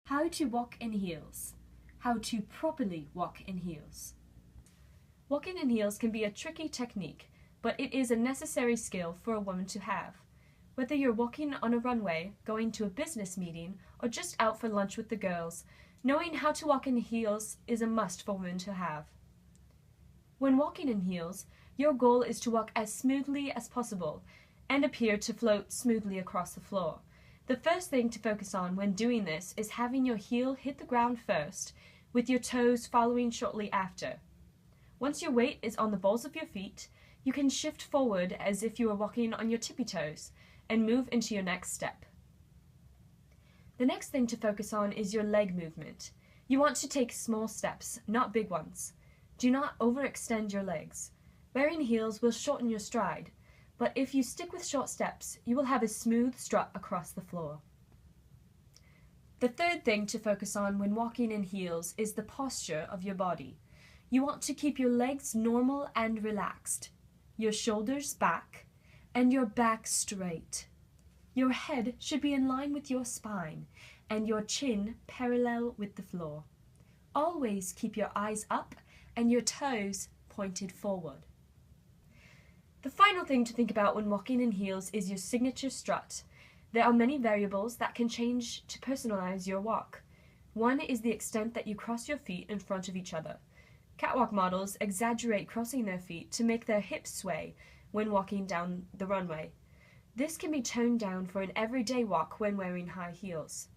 How to walk in heels. How to properly walk in heels. Walking in heels can be a tricky technique, but it is a necessary skill for a woman to have. Whether you're walking on a runway, going to a business meeting, or just out for lunch with the girls, knowing how to walk in heels is a must for women to have. When walking in heels, your goal is to walk as smoothly as possible and appear to float smoothly across the floor. The first thing to focus on when doing this is having your heel hit the ground first, with your toes following shortly after. Once your weight is on the balls of your feet, you can shift forward as if you were walking on your tippy toes and move into your next step. The next thing to focus on is your leg movement. You want to take small steps, not big ones. Do not overextend your legs. Wearing heels will shorten your stride, but if you stick with short steps, you will have a smooth strut across the floor. The third thing to focus on when walking in heels is the posture of your body. You want to keep your legs normal and relaxed, your shoulders back, and your back straight. Your head should be in line with your spine, and your chin parallel with the floor. Always keep your eyes up and your toes pointed forward. The final thing to think about when walking in heels is your signature strut. There are many variables that can change to personalize your walk. One is the extent that you cross your feet in front of each other. Catwalk models exaggerate crossing their feet to make their hips sway when walking down the runway. This can be toned down for an everyday walk when wearing high heels.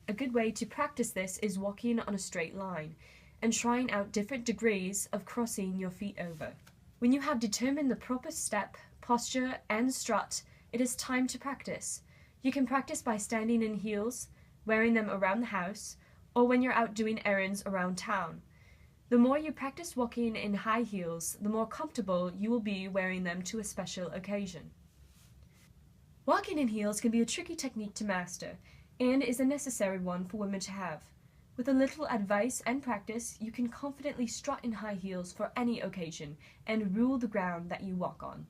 A good way to practice this is walking on a straight line and trying out different degrees of crossing your feet over. When you have determined the proper step, posture, and strut, it is time to practice. You can practice by standing in heels, wearing them around the house, or when you're out doing errands around town. The more you practice walking in high heels, the more comfortable you will be wearing them to a special occasion. Walking in heels can be a tricky technique to master, and is a necessary one for women to have. With a little advice and practice, you can confidently strut in high heels for any occasion and rule the ground that you walk on.